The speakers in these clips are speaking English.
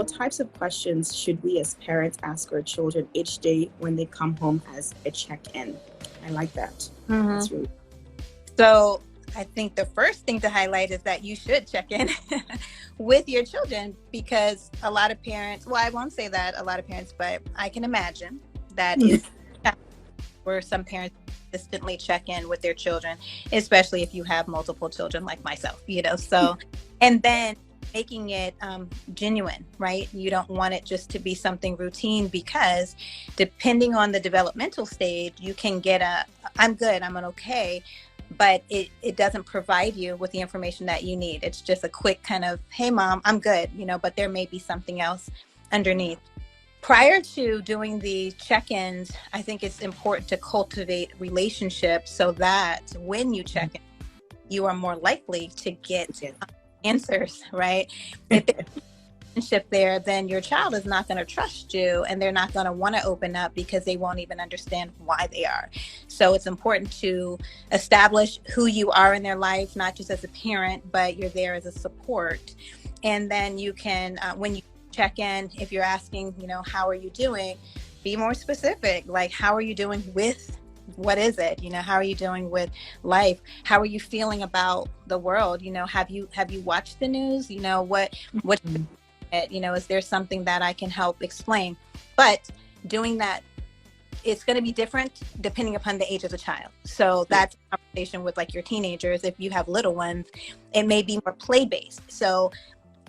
what types of questions should we as parents ask our children each day when they come home as a check-in? I like that. Mhm. That's really So I think the first thing to highlight is that you should check in with your children, because a lot of parents, well, I won't say that a lot of parents, but I can imagine that is where some parents consistently check in with their children, especially if you have multiple children like myself, so, and then making it genuine, right? You don't want it just to be something routine, because depending on the developmental stage, you can get I'm good, I'm an okay, but it doesn't provide you with the information that you need. It's just a quick kind of, hey mom, I'm good, but there may be something else underneath. Prior to doing the check-ins, I think it's important to cultivate relationships so that when you check in, you are more likely to get answers, right? If there's a relationship there, then your child is not going to trust you, and they're not going to want to open up because they won't even understand why they are. So it's important to establish who you are in their life, not just as a parent, but you're there as a support. And then you can, when you check in, if you're asking, how are you doing, be more specific. Like, how are you doing with, what is it? How are you doing with life? How are you feeling about the world? Have you watched the news? What is there something that I can help explain? But doing that, it's going to be different depending upon the age of the child. So that's a conversation with like your teenagers. If you have little ones, it may be more play-based. So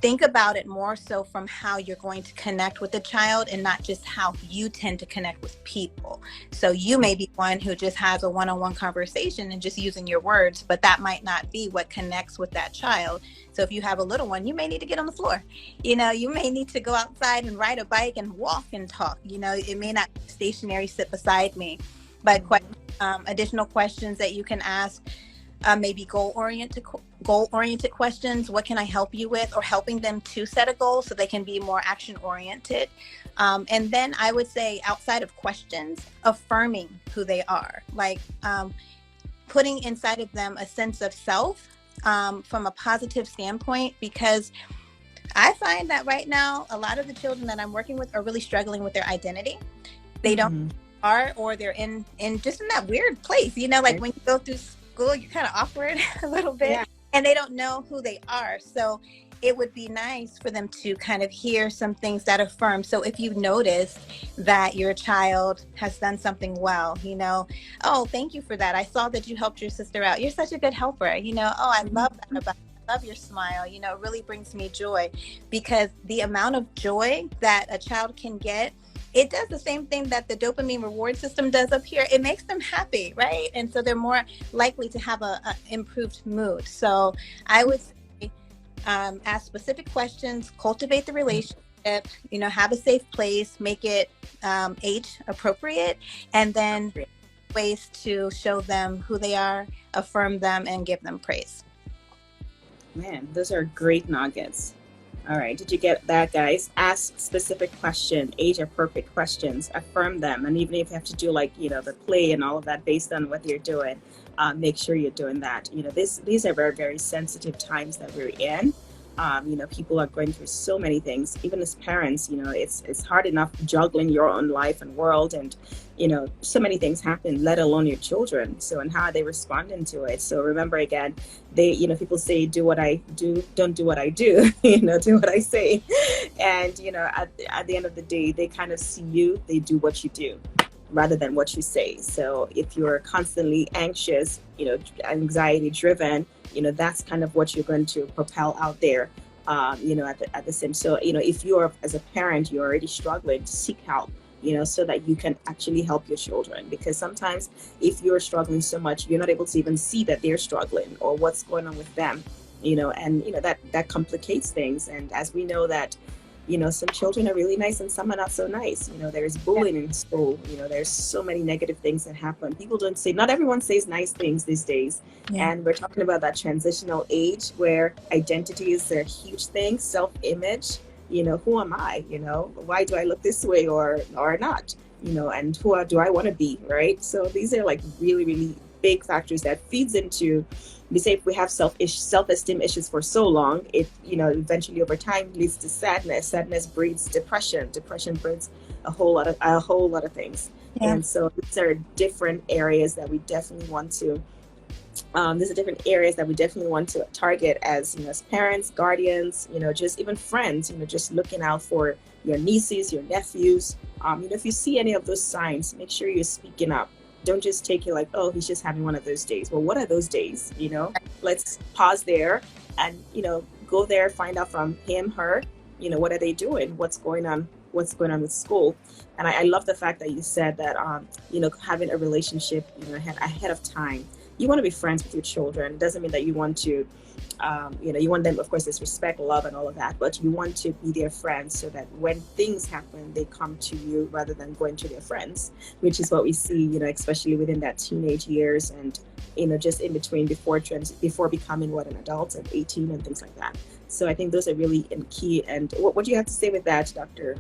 think about it more so from how you're going to connect with the child, and not just how you tend to connect with people. So you may be one who just has a one-on-one conversation and just using your words, but that might not be what connects with that child. So if you have a little one, you may need to get on the floor. You may need to go outside and ride a bike and walk and talk. It may not be stationary, sit beside me. But additional questions that you can ask, maybe goal-oriented questions. What can I help you with? Or helping them to set a goal so they can be more action-oriented. And then I would say, outside of questions, affirming who they are. Like putting inside of them a sense of self from a positive standpoint, because I find that right now, a lot of the children that I'm working with are really struggling with their identity. They don't are, or they're in just in that weird place, like when you go through school, you're kind of awkward a little bit, and they don't know who they are. So it would be nice for them to kind of hear some things that affirm. So if you notice that your child has done something well, oh, thank you for that. I saw that you helped your sister out. You're such a good helper. Oh, I love that about you. I love your smile. It really brings me joy, because the amount of joy that a child can get, it does the same thing that the dopamine reward system does up here. It makes them happy, right? And so they're more likely to have a improved mood. So I would say, ask specific questions, cultivate the relationship, have a safe place, make it age appropriate, and then ways to show them who they are, affirm them, and give them praise. Man, those are great nuggets. All right, did you get that, guys? Ask specific questions, age-appropriate questions, affirm them, and even if you have to do the play and all of that based on what you're doing, make sure you're doing that. These are very, very sensitive times that we're in. People are going through so many things. Even as parents, it's hard enough juggling your own life and world, and so many things happen, let alone your children. So, and how are they responding to it? So remember, again, people say, do what I do, don't do what I do, do what I say. And, at the end of the day, they kind of see you, they do what you do rather than what you say. So if you're constantly anxious, anxiety driven, that's kind of what you're going to propel out there, at the same. So, if you're, as a parent, you're already struggling, to seek help, so that you can actually help your children. Because sometimes if you're struggling so much, you're not able to even see that they're struggling or what's going on with them, and, that complicates things. And as we know that, some children are really nice and some are not so nice. There's bullying in school. There's so many negative things that happen. People don't say, not everyone says nice things these days. Yeah. And we're talking about that transitional age where identity is a huge thing, self-image. Who am I? Why do I look this way or not? And who do I want to be, right? So these are like really, really big factors that feeds into, we say if we have self-esteem issues for so long, it, eventually over time leads to sadness. Sadness breeds depression. Depression breeds a whole lot of things. Yeah. And so these are different areas that we definitely want to these are different areas that we definitely want to target as, as parents, guardians, just even friends, just looking out for your nieces, your nephews. If you see any of those signs, make sure you're speaking up. Don't just take it like, oh, he's just having one of those days. Well, what are those days? Let's pause there and, go there, find out from him, her, what are they doing? What's going on? What's going on with school? And I love the fact that you said that, having a relationship, ahead of time. You want to be friends with your children. It doesn't mean that you want to, you want them, of course, there's respect, love, and all of that, but you want to be their friends so that when things happen, they come to you rather than going to their friends, which is what we see, especially within that teenage years and, just in between before becoming an adult at 18 and things like that. So I think those are really key. And what do you have to say with that, Dr.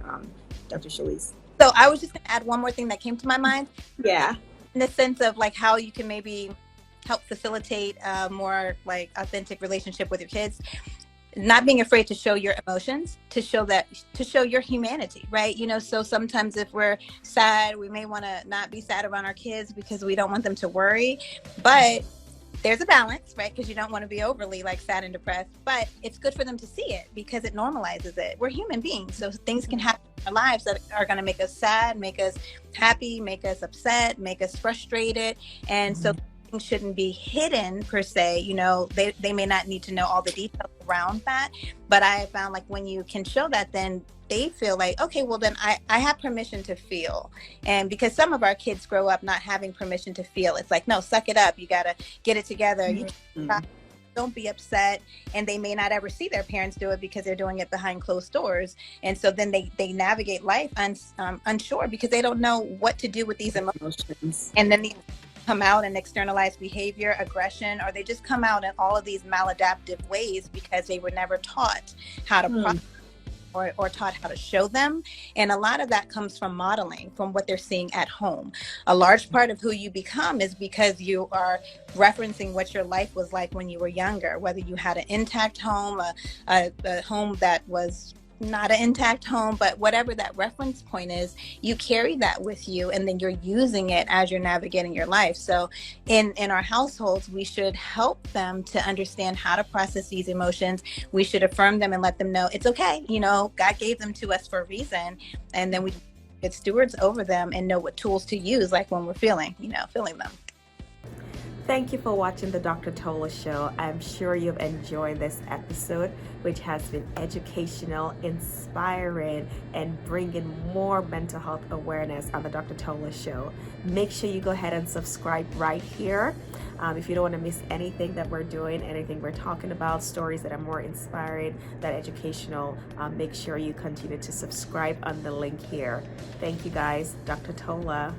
Shanice? So I was just going to add one more thing that came to my mind. Yeah. In the sense of like how you can maybe help facilitate a more like authentic relationship with your kids. Not being afraid to show your emotions, to show your humanity, right? So sometimes if we're sad, we may want to not be sad around our kids because we don't want them to worry. But there's a balance, right? Because you don't want to be overly like sad and depressed, but it's good for them to see it because it normalizes it. We're human beings, so things can happen in our lives that are going to make us sad, make us happy, make us upset, make us frustrated. And so things shouldn't be hidden per se. They may not need to know all the details around that, but I found like when you can show that, then they feel like, okay, well then I have permission to feel. And because some of our kids grow up not having permission to feel, it's like, no, suck it up, you gotta get it together, you don't be upset. And they may not ever see their parents do it because they're doing it behind closed doors. And so then they navigate life unsure because they don't know what to do with these emotions. And then they come out in externalized behavior, aggression, or they just come out in all of these maladaptive ways because they were never taught how to process or taught how to show them. And a lot of that comes from modeling, from what they're seeing at home. A large part of who you become is because you are referencing what your life was like when you were younger, whether you had an intact home, a home that was not an intact home, but whatever that reference point is, you carry that with you and then you're using it as you're navigating your life. So in our households, we should help them to understand how to process these emotions. We should affirm them and let them know it's okay. God gave them to us for a reason. And then we get stewards over them and know what tools to use, like when we're feeling them. Thank you for watching the Dr. Tola Show. I'm sure you've enjoyed this episode, which has been educational, inspiring, and bringing more mental health awareness on the Dr. Tola Show. Make sure you go ahead and subscribe right here. If you don't want to miss anything that we're doing, anything we're talking about, stories that are more inspiring, that educational, make sure you continue to subscribe on the link here. Thank you guys. Dr. Tola.